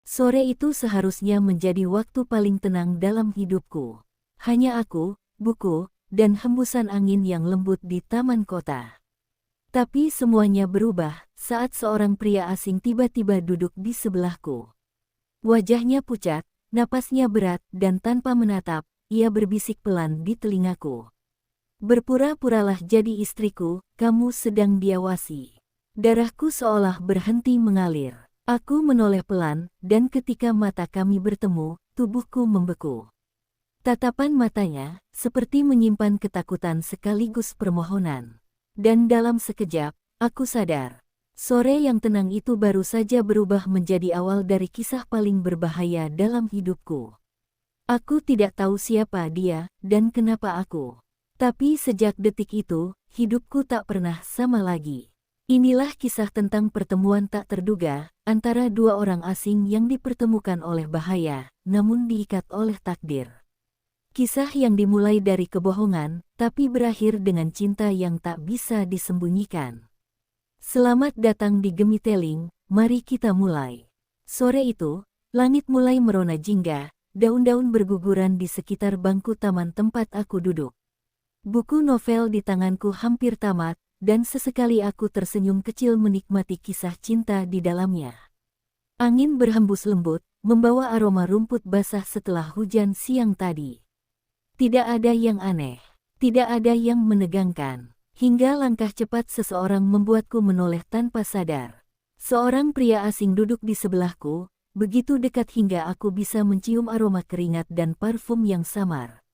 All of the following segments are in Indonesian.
Sore itu seharusnya menjadi waktu paling tenang dalam hidupku. Hanya aku, buku, dan hembusan angin yang lembut di taman kota. Tapi semuanya berubah saat seorang pria asing tiba-tiba duduk di sebelahku. Wajahnya pucat, napasnya berat, dan tanpa menatap, ia berbisik pelan di telingaku. Berpura-puralah jadi istriku, kamu sedang diawasi. Darahku seolah berhenti mengalir. Aku menoleh pelan, dan ketika mata kami bertemu, tubuhku membeku. Tatapan matanya, seperti menyimpan ketakutan sekaligus permohonan. Dan dalam sekejap, aku sadar. Sore yang tenang itu baru saja berubah menjadi awal dari kisah paling berbahaya dalam hidupku. Aku tidak tahu siapa dia, dan kenapa aku. Tapi sejak detik itu, hidupku tak pernah sama lagi. Inilah kisah tentang pertemuan tak terduga, antara dua orang asing yang dipertemukan oleh bahaya, namun diikat oleh takdir. Kisah yang dimulai dari kebohongan, tapi berakhir dengan cinta yang tak bisa disembunyikan. Selamat datang di Gemiteling, mari kita mulai. Sore itu, langit mulai merona jingga, daun-daun berguguran di sekitar bangku taman tempat aku duduk. Buku novel di tanganku hampir tamat, dan sesekali aku tersenyum kecil menikmati kisah cinta di dalamnya. Angin berhembus lembut, membawa aroma rumput basah setelah hujan siang tadi. Tidak ada yang aneh, tidak ada yang menegangkan, hingga langkah cepat seseorang membuatku menoleh tanpa sadar. Seorang pria asing duduk di sebelahku, begitu dekat hingga aku bisa mencium aroma keringat dan parfum yang samar.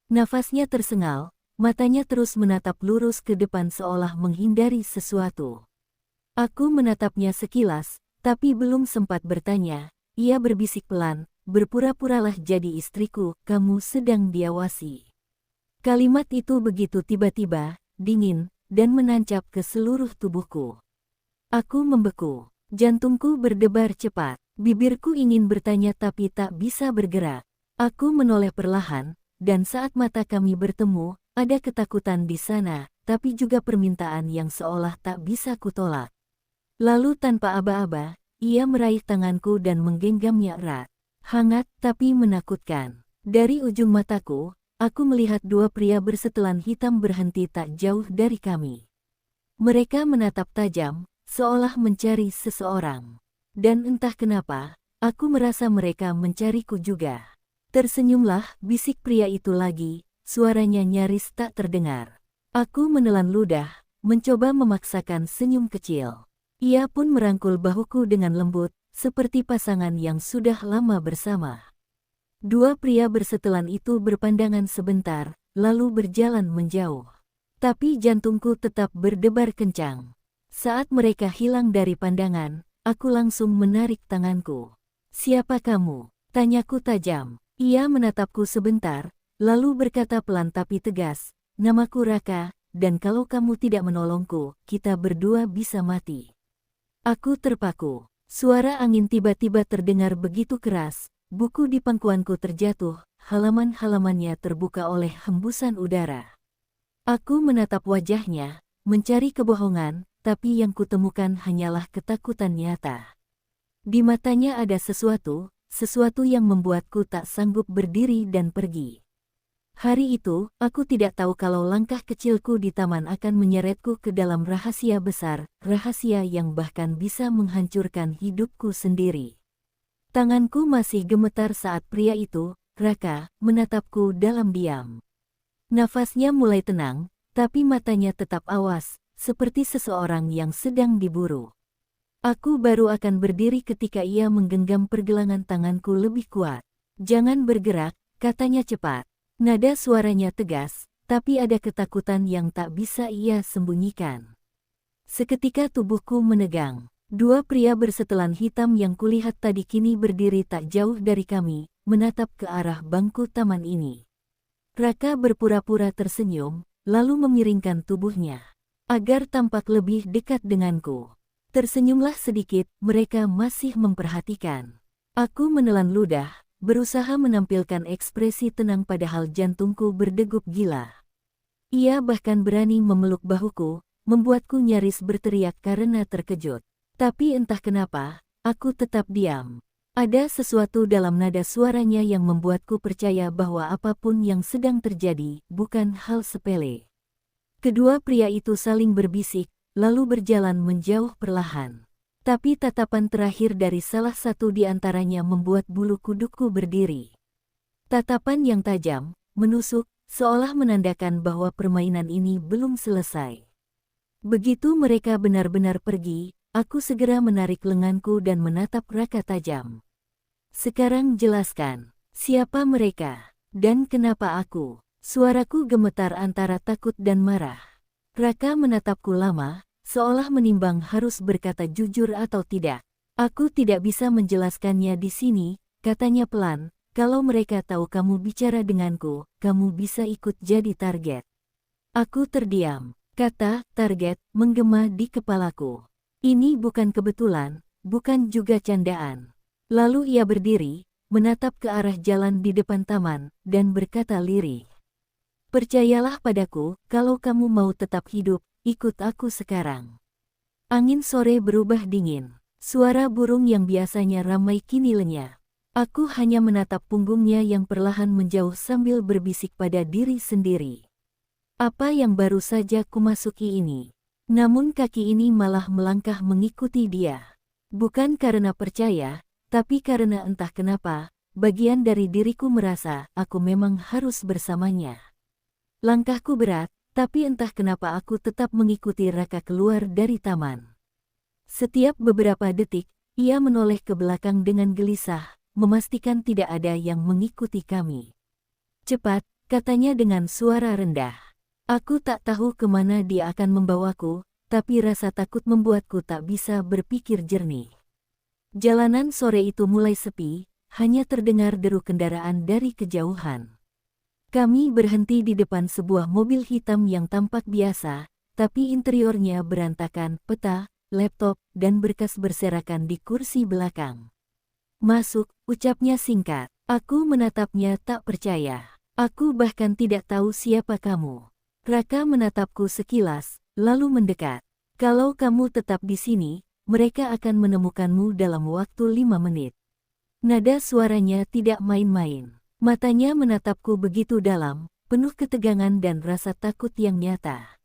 Nafasnya tersengal, matanya terus menatap lurus ke depan seolah menghindari sesuatu. Aku menatapnya sekilas, tapi belum sempat bertanya, ia berbisik pelan, berpura-puralah jadi istriku, kamu sedang diawasi. Kalimat itu begitu tiba-tiba, dingin, dan menancap ke seluruh tubuhku. Aku membeku, jantungku berdebar cepat, bibirku ingin bertanya tapi tak bisa bergerak. Aku menoleh perlahan, dan saat mata kami bertemu, ada ketakutan di sana, tapi juga permintaan yang seolah tak bisa kutolak. Lalu tanpa aba-aba, ia meraih tanganku dan menggenggamnya erat. Hangat tapi menakutkan. Dari ujung mataku, aku melihat dua pria bersetelan hitam berhenti tak jauh dari kami. Mereka menatap tajam, seolah mencari seseorang. Dan entah kenapa, aku merasa mereka mencariku juga. Tersenyumlah, bisik pria itu lagi. Suaranya nyaris tak terdengar. Aku menelan ludah, mencoba memaksakan senyum kecil. Ia pun merangkul bahuku dengan lembut, seperti pasangan yang sudah lama bersama. Dua pria bersetelan itu berpandangan sebentar, lalu berjalan menjauh. Tapi jantungku tetap berdebar kencang. Saat mereka hilang dari pandangan, aku langsung menarik tanganku. "Siapa kamu?" tanyaku tajam. Ia menatapku sebentar, lalu berkata pelan tapi tegas, "Namaku Raka, dan kalau kamu tidak menolongku, kita berdua bisa mati." Aku terpaku. Suara angin tiba-tiba terdengar begitu keras, buku di pangkuanku terjatuh, halaman-halamannya terbuka oleh hembusan udara. Aku menatap wajahnya, mencari kebohongan, tapi yang kutemukan hanyalah ketakutan nyata. Di matanya ada sesuatu yang membuatku tak sanggup berdiri dan pergi. Hari itu, aku tidak tahu kalau langkah kecilku di taman akan menyeretku ke dalam rahasia besar, rahasia yang bahkan bisa menghancurkan hidupku sendiri. Tanganku masih gemetar saat pria itu, Raka, menatapku dalam diam. Nafasnya mulai tenang, tapi matanya tetap awas, seperti seseorang yang sedang diburu. Aku baru akan berdiri ketika ia menggenggam pergelangan tanganku lebih kuat. "Jangan bergerak," katanya cepat. Nada suaranya tegas, tapi ada ketakutan yang tak bisa ia sembunyikan. Seketika tubuhku menegang. Dua pria bersetelan hitam yang kulihat tadi kini berdiri tak jauh dari kami, menatap ke arah bangku taman ini. Raka berpura-pura tersenyum, lalu memiringkan tubuhnya, agar tampak lebih dekat denganku. Tersenyumlah sedikit, mereka masih memperhatikan. Aku menelan ludah, berusaha menampilkan ekspresi tenang padahal jantungku berdegup gila. Ia bahkan berani memeluk bahuku, membuatku nyaris berteriak karena terkejut. Tapi entah kenapa, aku tetap diam. Ada sesuatu dalam nada suaranya yang membuatku percaya bahwa apapun yang sedang terjadi bukan hal sepele. Kedua pria itu saling berbisik, lalu berjalan menjauh perlahan. Tapi tatapan terakhir dari salah satu di antaranya membuat bulu kudukku berdiri. Tatapan yang tajam, menusuk, seolah menandakan bahwa permainan ini belum selesai. Begitu mereka benar-benar pergi, aku segera menarik lenganku dan menatap Raka tajam. Sekarang jelaskan, siapa mereka, dan kenapa aku? Suaraku gemetar antara takut dan marah. Raka menatapku lama, seolah menimbang harus berkata jujur atau tidak. Aku tidak bisa menjelaskannya di sini, katanya pelan, kalau mereka tahu kamu bicara denganku, kamu bisa ikut jadi target. Aku terdiam, kata target menggema di kepalaku. Ini bukan kebetulan, bukan juga candaan. Lalu ia berdiri, menatap ke arah jalan di depan taman, dan berkata lirih. Percayalah padaku, kalau kamu mau tetap hidup, ikut aku sekarang. Angin sore berubah dingin. Suara burung yang biasanya ramai kini lenyap. Aku hanya menatap punggungnya yang perlahan menjauh sambil berbisik pada diri sendiri. Apa yang baru saja kumasuki ini? Namun kaki ini malah melangkah mengikuti dia. Bukan karena percaya, tapi karena entah kenapa, bagian dari diriku merasa aku memang harus bersamanya. Langkahku berat, tapi entah kenapa aku tetap mengikuti Raka keluar dari taman. Setiap beberapa detik, ia menoleh ke belakang dengan gelisah, memastikan tidak ada yang mengikuti kami. Cepat, katanya dengan suara rendah. Aku tak tahu kemana dia akan membawaku, tapi rasa takut membuatku tak bisa berpikir jernih. Jalanan sore itu mulai sepi, hanya terdengar deru kendaraan dari kejauhan. Kami berhenti di depan sebuah mobil hitam yang tampak biasa, tapi interiornya berantakan, peta, laptop, dan berkas berserakan di kursi belakang. Masuk, ucapnya singkat. Aku menatapnya tak percaya. Aku bahkan tidak tahu siapa kamu. Raka menatapku sekilas, lalu mendekat. Kalau kamu tetap di sini, mereka akan menemukanmu dalam waktu 5 menit. Nada suaranya tidak main-main. Matanya menatapku begitu dalam, penuh ketegangan dan rasa takut yang nyata.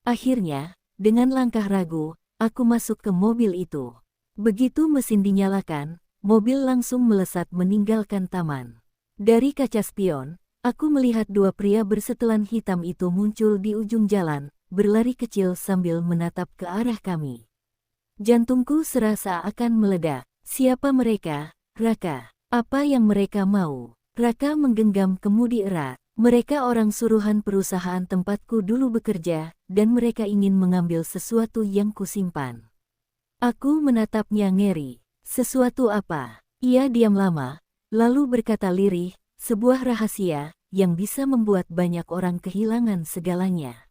Akhirnya, dengan langkah ragu, aku masuk ke mobil itu. Begitu mesin dinyalakan, mobil langsung melesat meninggalkan taman. Dari kaca spion, aku melihat dua pria bersetelan hitam itu muncul di ujung jalan, berlari kecil sambil menatap ke arah kami. Jantungku serasa akan meledak. Siapa mereka, Raka? Apa yang mereka mau? Raka menggenggam kemudi erat. Mereka orang suruhan perusahaan tempatku dulu bekerja, dan mereka ingin mengambil sesuatu yang kusimpan. Aku menatapnya ngeri. Sesuatu apa? Ia diam lama, lalu berkata lirih, sebuah rahasia yang bisa membuat banyak orang kehilangan segalanya.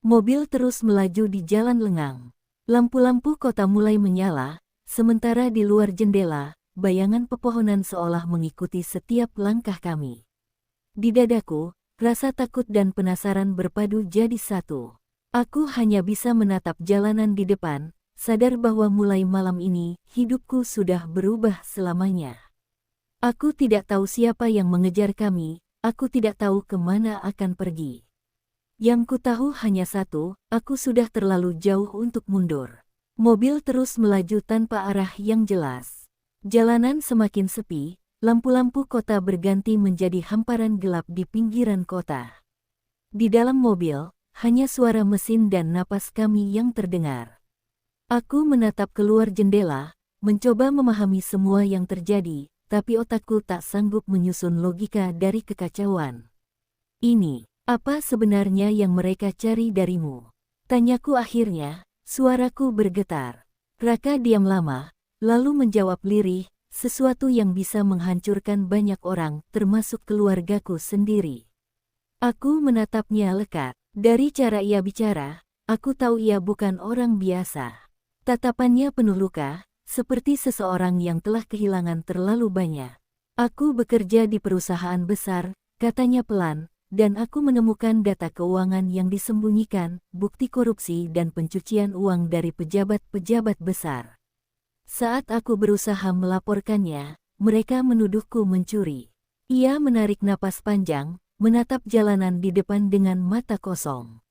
Mobil terus melaju di jalan lengang. Lampu-lampu kota mulai menyala, sementara di luar jendela, bayangan pepohonan seolah mengikuti setiap langkah kami. Di dadaku, rasa takut dan penasaran berpadu jadi satu. Aku hanya bisa menatap jalanan di depan, sadar bahwa mulai malam ini, hidupku sudah berubah selamanya. Aku tidak tahu siapa yang mengejar kami, aku tidak tahu kemana akan pergi. Yang ku tahu hanya satu, aku sudah terlalu jauh untuk mundur. Mobil terus melaju tanpa arah yang jelas. Jalanan semakin sepi, lampu-lampu kota berganti menjadi hamparan gelap di pinggiran kota. Di dalam mobil, hanya suara mesin dan napas kami yang terdengar. Aku menatap keluar jendela, mencoba memahami semua yang terjadi, tapi otakku tak sanggup menyusun logika dari kekacauan. Ini, apa sebenarnya yang mereka cari darimu? Tanyaku akhirnya, suaraku bergetar. Raka diam lama, lalu menjawab lirih, sesuatu yang bisa menghancurkan banyak orang, termasuk keluargaku sendiri. Aku menatapnya lekat. Dari cara ia bicara, aku tahu ia bukan orang biasa. Tatapannya penuh luka, seperti seseorang yang telah kehilangan terlalu banyak. Aku bekerja di perusahaan besar, katanya pelan, dan aku menemukan data keuangan yang disembunyikan, bukti korupsi dan pencucian uang dari pejabat-pejabat besar. Saat aku berusaha melaporkannya, mereka menuduhku mencuri. Ia menarik napas panjang, menatap jalanan di depan dengan mata kosong.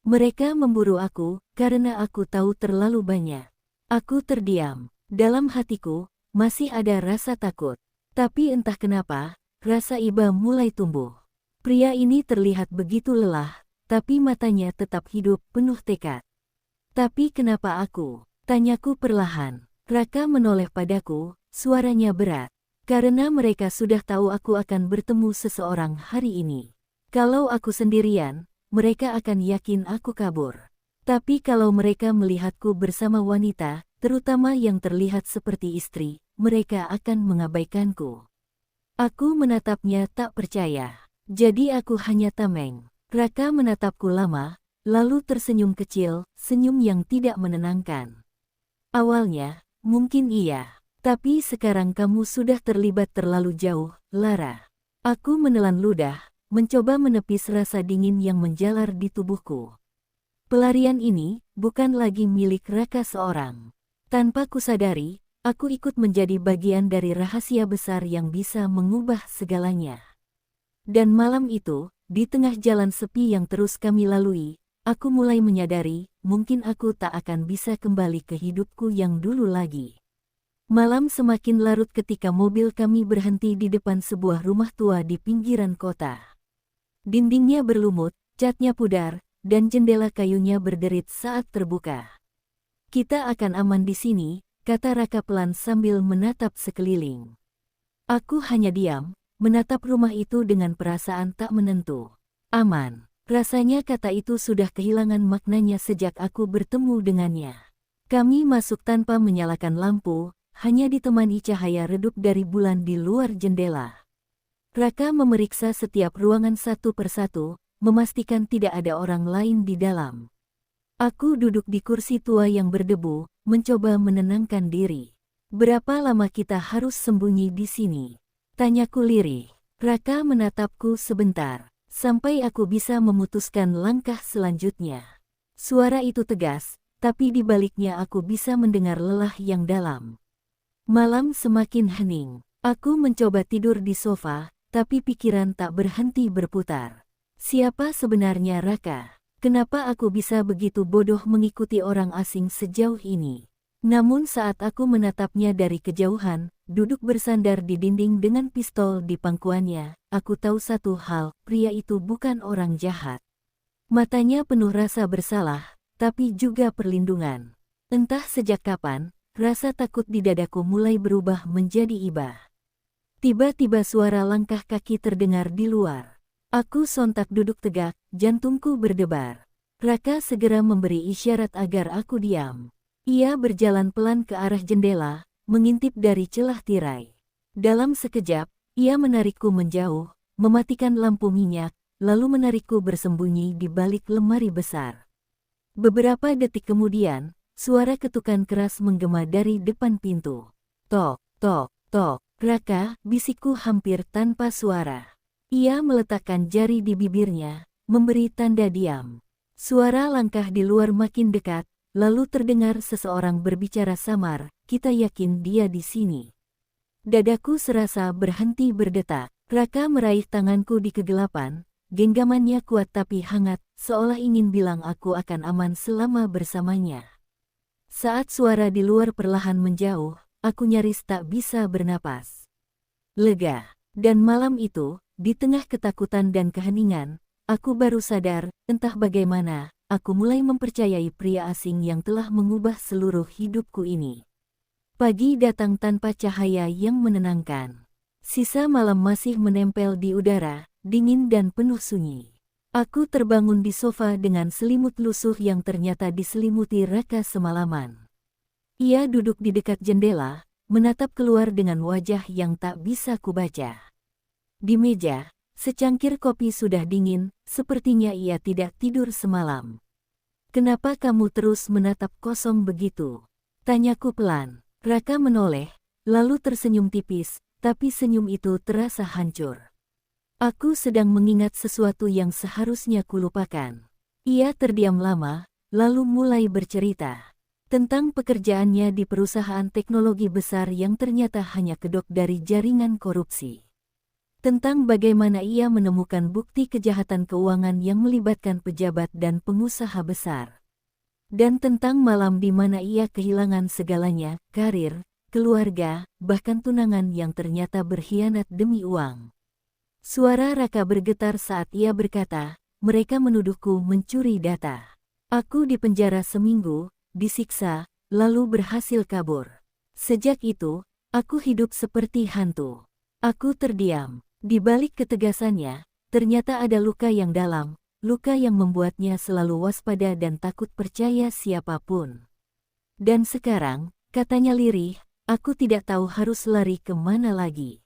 Mereka memburu aku, karena aku tahu terlalu banyak. Aku terdiam. Dalam hatiku, masih ada rasa takut. Tapi entah kenapa, rasa iba mulai tumbuh. Pria ini terlihat begitu lelah, tapi matanya tetap hidup penuh tekad. Tapi kenapa aku? Tanyaku perlahan. Raka menoleh padaku, suaranya berat. Karena mereka sudah tahu aku akan bertemu seseorang hari ini. Kalau aku sendirian, mereka akan yakin aku kabur. Tapi kalau mereka melihatku bersama wanita, terutama yang terlihat seperti istri, mereka akan mengabaikanku. Aku menatapnya tak percaya. Jadi aku hanya tameng. Raka menatapku lama, lalu tersenyum kecil, senyum yang tidak menenangkan. Awalnya, mungkin iya. Tapi sekarang kamu sudah terlibat terlalu jauh, Lara. Aku menelan ludah, mencoba menepis rasa dingin yang menjalar di tubuhku. Pelarian ini bukan lagi milik Raka seorang. Tanpa kusadari, aku ikut menjadi bagian dari rahasia besar yang bisa mengubah segalanya. Dan malam itu, di tengah jalan sepi yang terus kami lalui, aku mulai menyadari, mungkin aku tak akan bisa kembali ke hidupku yang dulu lagi. Malam semakin larut ketika mobil kami berhenti di depan sebuah rumah tua di pinggiran kota. Dindingnya berlumut, catnya pudar, dan jendela kayunya berderit saat terbuka. Kita akan aman di sini, kata Raka pelan sambil menatap sekeliling. Aku hanya diam, menatap rumah itu dengan perasaan tak menentu. Aman. Rasanya kata itu sudah kehilangan maknanya sejak aku bertemu dengannya. Kami masuk tanpa menyalakan lampu, hanya ditemani cahaya redup dari bulan di luar jendela. Raka memeriksa setiap ruangan satu persatu, memastikan tidak ada orang lain di dalam. Aku duduk di kursi tua yang berdebu, mencoba menenangkan diri. Berapa lama kita harus sembunyi di sini? Tanyaku lirih. Raka menatapku sebentar, sampai aku bisa memutuskan langkah selanjutnya. Suara itu tegas, tapi di baliknya aku bisa mendengar lelah yang dalam. Malam semakin hening. Aku mencoba tidur di sofa, tapi pikiran tak berhenti berputar. Siapa sebenarnya Raka? Kenapa aku bisa begitu bodoh mengikuti orang asing sejauh ini? Namun saat aku menatapnya dari kejauhan, duduk bersandar di dinding dengan pistol di pangkuannya, aku tahu satu hal, pria itu bukan orang jahat. Matanya penuh rasa bersalah, tapi juga perlindungan. Entah sejak kapan, rasa takut di dadaku mulai berubah menjadi iba. Tiba-tiba suara langkah kaki terdengar di luar. Aku sontak duduk tegak, jantungku berdebar. Raka segera memberi isyarat agar aku diam. Ia berjalan pelan ke arah jendela, mengintip dari celah tirai. Dalam sekejap, ia menarikku menjauh, mematikan lampu minyak, lalu menarikku bersembunyi di balik lemari besar. Beberapa detik kemudian, suara ketukan keras menggema dari depan pintu. Tok, tok, tok. Raka, bisikku hampir tanpa suara. Ia meletakkan jari di bibirnya, memberi tanda diam. Suara langkah di luar makin dekat, lalu terdengar seseorang berbicara samar, kita yakin dia di sini. Dadaku serasa berhenti berdetak. Raka meraih tanganku di kegelapan, genggamannya kuat tapi hangat, seolah ingin bilang aku akan aman selama bersamanya. Saat suara di luar perlahan menjauh, aku nyaris tak bisa bernapas. Lega. Dan malam itu, di tengah ketakutan dan keheningan, aku baru sadar, entah bagaimana, aku mulai mempercayai pria asing yang telah mengubah seluruh hidupku ini. Pagi datang tanpa cahaya yang menenangkan. Sisa malam masih menempel di udara, dingin dan penuh sunyi. Aku terbangun di sofa dengan selimut lusuh yang ternyata diselimuti Raka semalaman. Ia duduk di dekat jendela, menatap keluar dengan wajah yang tak bisa kubaca. Di meja, secangkir kopi sudah dingin, sepertinya ia tidak tidur semalam. Kenapa kamu terus menatap kosong begitu? Tanyaku pelan. Raka menoleh, lalu tersenyum tipis, tapi senyum itu terasa hancur. Aku sedang mengingat sesuatu yang seharusnya kulupakan. Ia terdiam lama, lalu mulai bercerita. Tentang pekerjaannya di perusahaan teknologi besar yang ternyata hanya kedok dari jaringan korupsi. Tentang bagaimana ia menemukan bukti kejahatan keuangan yang melibatkan pejabat dan pengusaha besar. Dan tentang malam di mana ia kehilangan segalanya, karir, keluarga, bahkan tunangan yang ternyata berkhianat demi uang. Suara Raka bergetar saat ia berkata, "Mereka menuduhku mencuri data. Aku dipenjara seminggu, disiksa, lalu berhasil kabur. Sejak itu, aku hidup seperti hantu." Aku terdiam. Di balik ketegasannya, ternyata ada luka yang dalam, luka yang membuatnya selalu waspada dan takut percaya siapapun. Dan sekarang, katanya lirih, aku tidak tahu harus lari kemana lagi.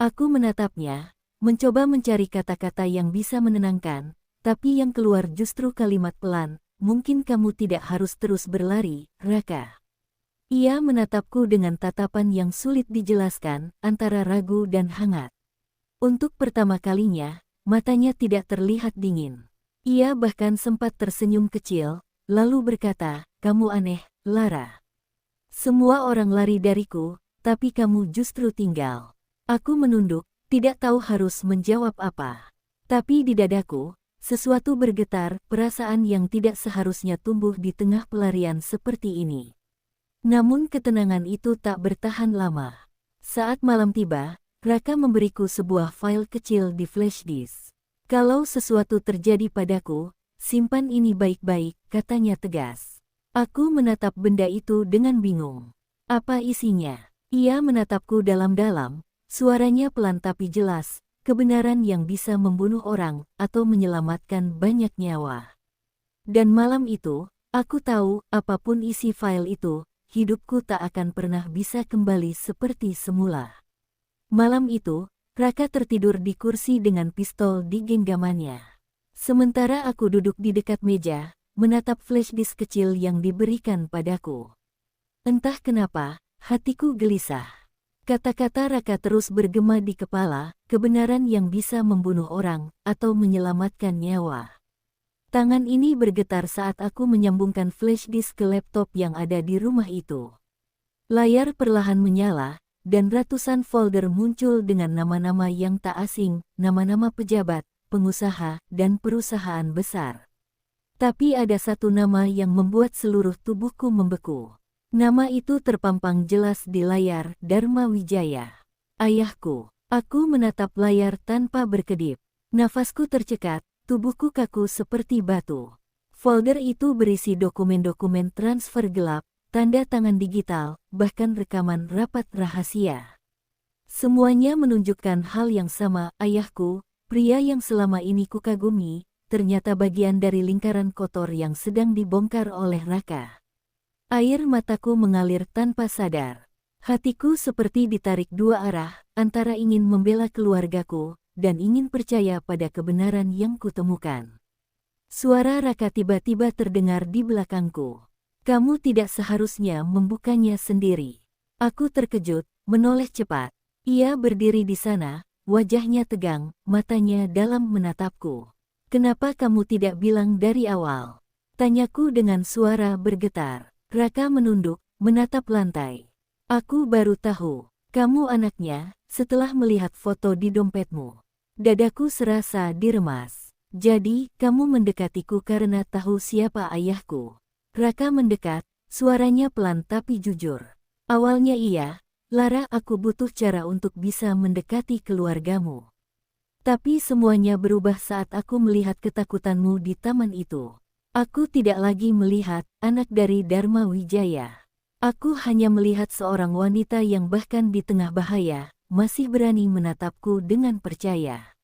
Aku menatapnya, mencoba mencari kata-kata yang bisa menenangkan, tapi yang keluar justru kalimat pelan, "Mungkin kamu tidak harus terus berlari, Raka." Ia menatapku dengan tatapan yang sulit dijelaskan, antara ragu dan hangat. Untuk pertama kalinya, matanya tidak terlihat dingin. Ia bahkan sempat tersenyum kecil, lalu berkata, "Kamu aneh, Lara. Semua orang lari dariku, tapi kamu justru tinggal." Aku menunduk, tidak tahu harus menjawab apa. Tapi di dadaku, sesuatu bergetar, perasaan yang tidak seharusnya tumbuh di tengah pelarian seperti ini. Namun ketenangan itu tak bertahan lama. Saat malam tiba, Raka memberiku sebuah file kecil di flash disk. "Kalau sesuatu terjadi padaku, simpan ini baik-baik," katanya tegas. Aku menatap benda itu dengan bingung. "Apa isinya?" Ia menatapku dalam-dalam. Suaranya pelan tapi jelas, kebenaran yang bisa membunuh orang atau menyelamatkan banyak nyawa. Dan malam itu, aku tahu apapun isi file itu, hidupku tak akan pernah bisa kembali seperti semula. Malam itu, Raka tertidur di kursi dengan pistol di genggamannya. Sementara aku duduk di dekat meja, menatap flash disk kecil yang diberikan padaku. Entah kenapa, hatiku gelisah. Kata-kata Raka terus bergema di kepala, kebenaran yang bisa membunuh orang, atau menyelamatkan nyawa. Tangan ini bergetar saat aku menyambungkan flash disk ke laptop yang ada di rumah itu. Layar perlahan menyala, dan ratusan folder muncul dengan nama-nama yang tak asing, nama-nama pejabat, pengusaha, dan perusahaan besar. Tapi ada satu nama yang membuat seluruh tubuhku membeku. Nama itu terpampang jelas di layar, Dharma Wijaya. Ayahku. Aku menatap layar tanpa berkedip. Nafasku tercekat, tubuhku kaku seperti batu. Folder itu berisi dokumen-dokumen transfer gelap, tanda tangan digital, bahkan rekaman rapat rahasia. Semuanya menunjukkan hal yang sama, ayahku, pria yang selama ini kukagumi, ternyata bagian dari lingkaran kotor yang sedang dibongkar oleh Raka. Air mataku mengalir tanpa sadar. Hatiku seperti ditarik dua arah, antara ingin membela keluargaku, dan ingin percaya pada kebenaran yang kutemukan. Suara Raka tiba-tiba terdengar di belakangku. "Kamu tidak seharusnya membukanya sendiri." Aku terkejut, menoleh cepat. Ia berdiri di sana, wajahnya tegang, matanya dalam menatapku. "Kenapa kamu tidak bilang dari awal?" Tanyaku dengan suara bergetar. Raka menunduk, menatap lantai. "Aku baru tahu, kamu anaknya, setelah melihat foto di dompetmu." Dadaku serasa diremas. "Jadi, kamu mendekatiku karena tahu siapa ayahku?" Raka mendekat, suaranya pelan tapi jujur. "Awalnya iya, Lara, aku butuh cara untuk bisa mendekati keluargamu. Tapi semuanya berubah saat aku melihat ketakutanmu di taman itu. Aku tidak lagi melihat anak dari Dharma Wijaya. Aku hanya melihat seorang wanita yang bahkan di tengah bahaya, masih berani menatapku dengan percaya."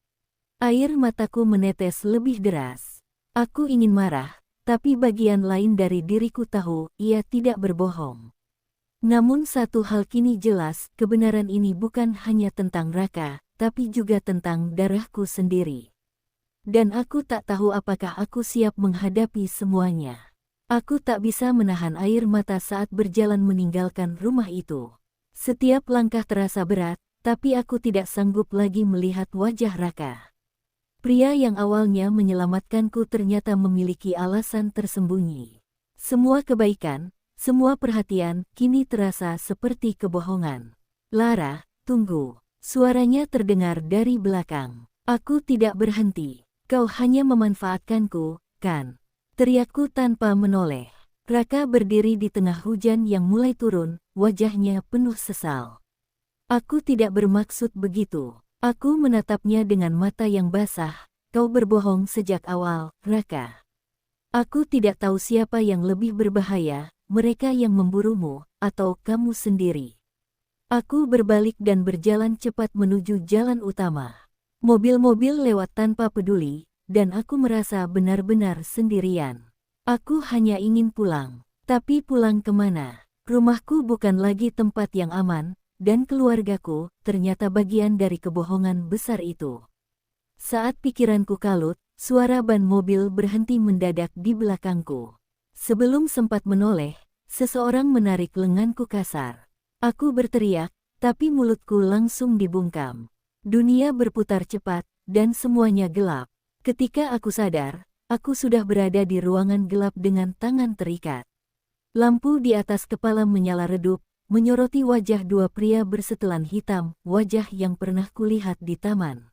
Air mataku menetes lebih deras. Aku ingin marah, tapi bagian lain dari diriku tahu ia tidak berbohong. Namun satu hal kini jelas, kebenaran ini bukan hanya tentang Raka, tapi juga tentang darahku sendiri. Dan aku tak tahu apakah aku siap menghadapi semuanya. Aku tak bisa menahan air mata saat berjalan meninggalkan rumah itu. Setiap langkah terasa berat, tapi aku tidak sanggup lagi melihat wajah Raka. Pria yang awalnya menyelamatkanku ternyata memiliki alasan tersembunyi. Semua kebaikan, Semua perhatian kini terasa seperti kebohongan. Lara, tunggu. Suaranya terdengar dari belakang. Aku tidak berhenti. Kau hanya memanfaatkanku, kan? Teriakku tanpa menoleh. Raka berdiri di tengah hujan yang mulai turun, wajahnya penuh sesal. Aku tidak bermaksud begitu. Aku menatapnya dengan mata yang basah. Kau berbohong sejak awal, Raka. Aku tidak tahu siapa yang lebih berbahaya, mereka yang memburumu, atau kamu sendiri. Aku berbalik dan berjalan cepat menuju jalan utama. Mobil-mobil lewat tanpa peduli, dan aku merasa benar-benar sendirian. Aku hanya ingin pulang. Tapi pulang kemana? Rumahku bukan lagi tempat yang aman, dan keluargaku ternyata bagian dari kebohongan besar itu. Saat pikiranku kalut, suara ban mobil berhenti mendadak di belakangku. Sebelum sempat menoleh, seseorang menarik lenganku kasar. Aku berteriak, tapi mulutku langsung dibungkam. Dunia berputar cepat, dan semuanya gelap. Ketika aku sadar, aku sudah berada di ruangan gelap dengan tangan terikat. Lampu di atas kepala menyala redup, menyoroti wajah dua pria bersetelan hitam, wajah yang pernah kulihat di taman.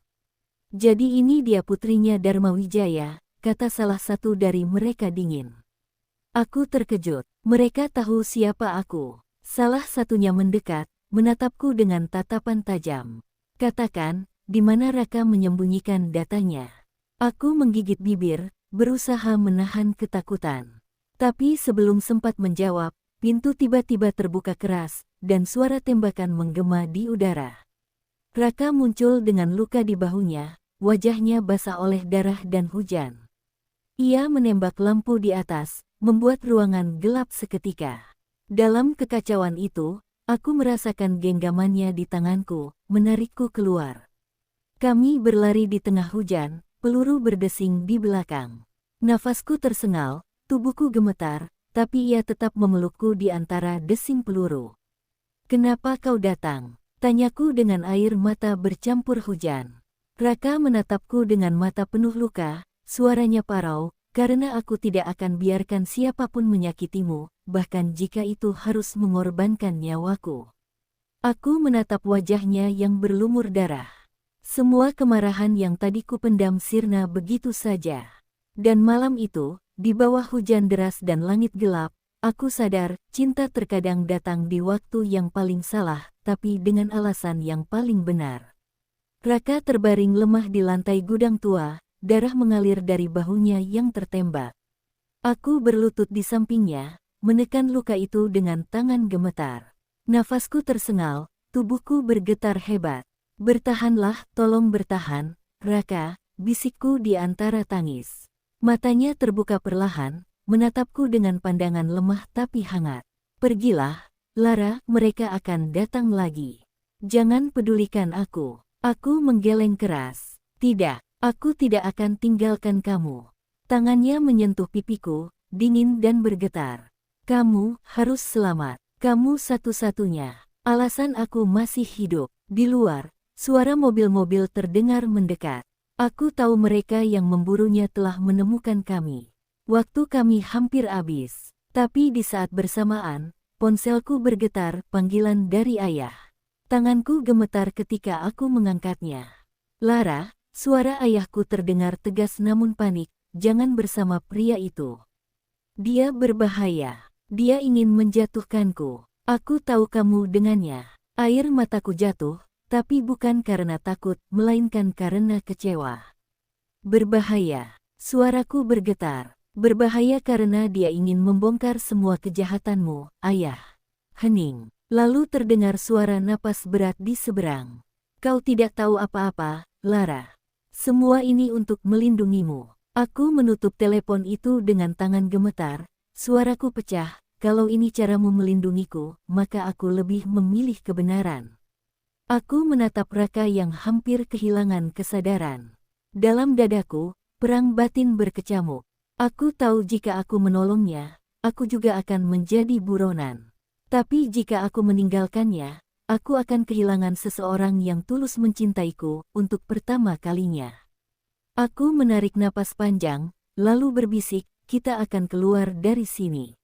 Jadi ini dia putrinya Dharma Wijaya, kata salah satu dari mereka dingin. Aku terkejut, mereka tahu siapa aku. Salah satunya mendekat, menatapku dengan tatapan tajam. Katakan, di mana Raka menyembunyikan datanya? Aku menggigit bibir, berusaha menahan ketakutan. Tapi sebelum sempat menjawab, pintu tiba-tiba terbuka keras, dan suara tembakan menggema di udara. Raka muncul dengan luka di bahunya, wajahnya basah oleh darah dan hujan. Ia menembak lampu di atas, membuat ruangan gelap seketika. Dalam kekacauan itu, aku merasakan genggamannya di tanganku, menarikku keluar. Kami berlari di tengah hujan, peluru berdesing di belakang. Nafasku tersengal, tubuhku gemetar, tapi ia tetap memelukku di antara desing peluru. "Kenapa kau datang?" tanyaku dengan air mata bercampur hujan. Raka menatapku dengan mata penuh luka, suaranya parau, "Karena aku tidak akan biarkan siapapun menyakitimu, bahkan jika itu harus mengorbankan nyawaku." Aku menatap wajahnya yang berlumur darah. Semua kemarahan yang tadi kupendam sirna begitu saja. Dan malam itu, di bawah hujan deras dan langit gelap, aku sadar cinta terkadang datang di waktu yang paling salah, tapi dengan alasan yang paling benar. Raka terbaring lemah di lantai gudang tua, darah mengalir dari bahunya yang tertembak. Aku berlutut di sampingnya, menekan luka itu dengan tangan gemetar. Nafasku tersengal, tubuhku bergetar hebat. "Bertahanlah, tolong bertahan, Raka," bisikku di antara tangis. Matanya terbuka perlahan, menatapku dengan pandangan lemah tapi hangat. "Pergilah, Lara, mereka akan datang lagi. Jangan pedulikan aku." Aku menggeleng keras. "Tidak. Aku tidak akan tinggalkan kamu." Tangannya menyentuh pipiku, dingin dan bergetar. "Kamu harus selamat. Kamu satu-satunya alasan aku masih hidup." Di luar, suara mobil-mobil terdengar mendekat. Aku tahu mereka yang memburunya telah menemukan kami. Waktu kami hampir habis. Tapi di saat bersamaan, ponselku bergetar, panggilan dari ayah. Tanganku gemetar ketika aku mengangkatnya. "Lara," suara ayahku terdengar tegas namun panik, "jangan bersama pria itu. Dia berbahaya. Dia ingin menjatuhkanku. Aku tahu kamu dengannya." Air mataku jatuh, tapi bukan karena takut, melainkan karena kecewa. "Berbahaya." Suaraku bergetar. "Berbahaya karena dia ingin membongkar semua kejahatanmu, ayah." Hening. Lalu terdengar suara napas berat di seberang. "Kau tidak tahu apa-apa, Lara. Semua ini untuk melindungimu." Aku menutup telepon itu dengan tangan gemetar. Suaraku pecah, "Kalau ini caramu melindungiku, maka aku lebih memilih kebenaran." Aku menatap Raka yang hampir kehilangan kesadaran. Dalam dadaku, perang batin berkecamuk. Aku tahu jika aku menolongnya, aku juga akan menjadi buronan. Tapi jika aku meninggalkannya, aku akan kehilangan seseorang yang tulus mencintaiku untuk pertama kalinya. Aku menarik napas panjang, lalu berbisik, "Kita akan keluar dari sini.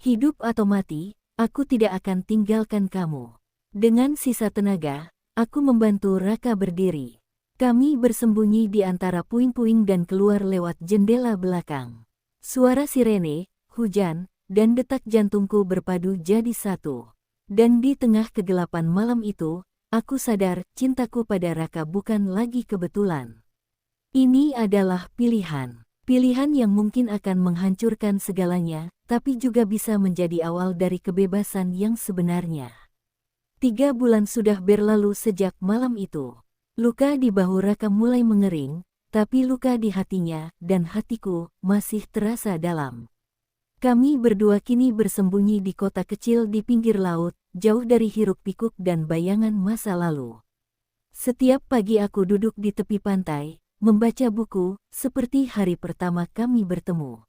Hidup atau mati, aku tidak akan tinggalkan kamu. Dengan sisa tenaga, aku membantu Raka berdiri. Kami bersembunyi di antara puing-puing dan keluar lewat jendela belakang. Suara sirene, hujan, dan detak jantungku berpadu jadi satu. Dan di tengah kegelapan malam itu, aku sadar cintaku pada Raka bukan lagi kebetulan. Ini adalah pilihan. Pilihan yang mungkin akan menghancurkan segalanya, tapi juga bisa menjadi awal dari kebebasan yang sebenarnya. 3 bulan sudah berlalu sejak malam itu. Luka di bahu Raka mulai mengering, tapi luka di hatinya dan hatiku masih terasa dalam. Kami berdua kini bersembunyi di kota kecil di pinggir laut, jauh dari hiruk-pikuk dan bayangan masa lalu. Setiap pagi aku duduk di tepi pantai, membaca buku, seperti hari pertama kami bertemu.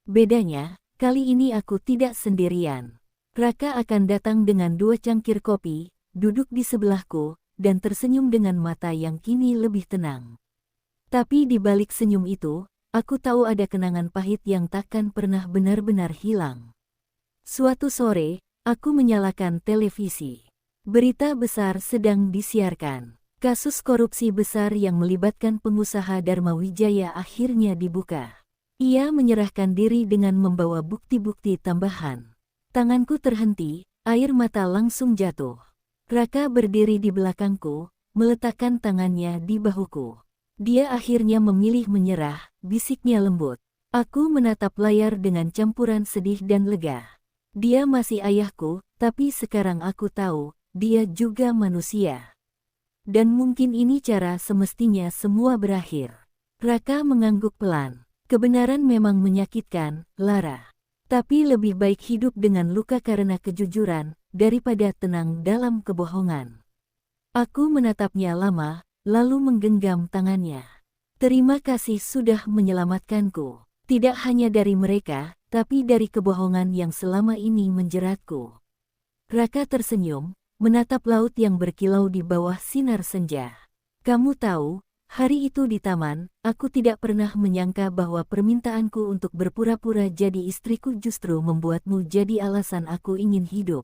Bedanya, kali ini aku tidak sendirian. Raka akan datang dengan 2 cangkir kopi, duduk di sebelahku, dan tersenyum dengan mata yang kini lebih tenang. Tapi di balik senyum itu, aku tahu ada kenangan pahit yang takkan pernah benar-benar hilang. Suatu sore, aku menyalakan televisi. Berita besar sedang disiarkan. Kasus korupsi besar yang melibatkan pengusaha Dharma Wijaya akhirnya dibuka. Ia menyerahkan diri dengan membawa bukti-bukti tambahan. Tanganku terhenti, air mata langsung jatuh. Raka berdiri di belakangku, meletakkan tangannya di bahuku. Dia akhirnya memilih menyerah, bisiknya lembut. Aku menatap layar dengan campuran sedih dan lega. Dia masih ayahku, tapi sekarang aku tahu, dia juga manusia. Dan mungkin ini cara semestinya semua berakhir. Raka mengangguk pelan. Kebenaran memang menyakitkan, Lara. Tapi lebih baik hidup dengan luka karena kejujuran, daripada tenang dalam kebohongan. Aku menatapnya lama, lalu menggenggam tangannya. Terima kasih sudah menyelamatkanku. Tidak hanya dari mereka, tapi dari kebohongan yang selama ini menjeratku. Raka tersenyum, menatap laut yang berkilau di bawah sinar senja. Kamu tahu, hari itu di taman, aku tidak pernah menyangka bahwa permintaanku untuk berpura-pura jadi istriku justru membuatmu jadi alasan aku ingin hidup.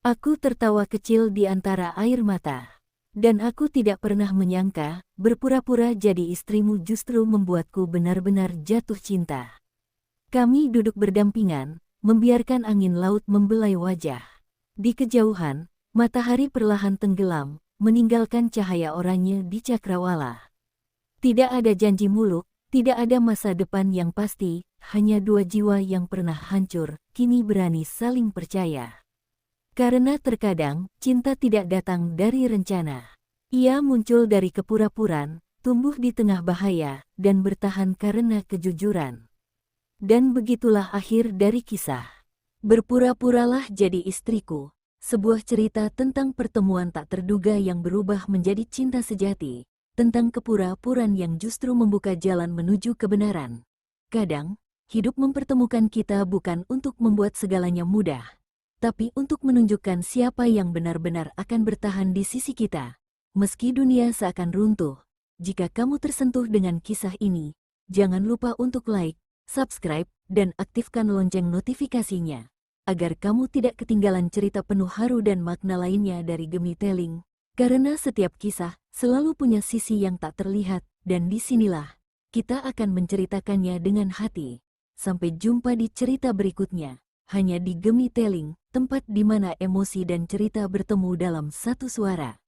Aku tertawa kecil di antara air mata. Dan aku tidak pernah menyangka, berpura-pura jadi istrimu justru membuatku benar-benar jatuh cinta. Kami duduk berdampingan, membiarkan angin laut membelai wajah. Di kejauhan, matahari perlahan tenggelam, meninggalkan cahaya oranye di cakrawala. Tidak ada janji muluk, tidak ada masa depan yang pasti, hanya 2 jiwa yang pernah hancur, kini berani saling percaya. Karena terkadang, cinta tidak datang dari rencana. Ia muncul dari kepura-puraan, tumbuh di tengah bahaya, dan bertahan karena kejujuran. Dan begitulah akhir dari kisah. Berpura-puralah jadi istriku, sebuah cerita tentang pertemuan tak terduga yang berubah menjadi cinta sejati, tentang kepura-puraan yang justru membuka jalan menuju kebenaran. Kadang, hidup mempertemukan kita bukan untuk membuat segalanya mudah, tapi untuk menunjukkan siapa yang benar-benar akan bertahan di sisi kita. Meski dunia seakan runtuh, jika kamu tersentuh dengan kisah ini, jangan lupa untuk like, subscribe, dan aktifkan lonceng notifikasinya, agar kamu tidak ketinggalan cerita penuh haru dan makna lainnya dari Gemitelling. Karena setiap kisah selalu punya sisi yang tak terlihat, dan disinilah kita akan menceritakannya dengan hati. Sampai jumpa di cerita berikutnya. Hanya di Gemitelling, tempat di mana emosi dan cerita bertemu dalam satu suara.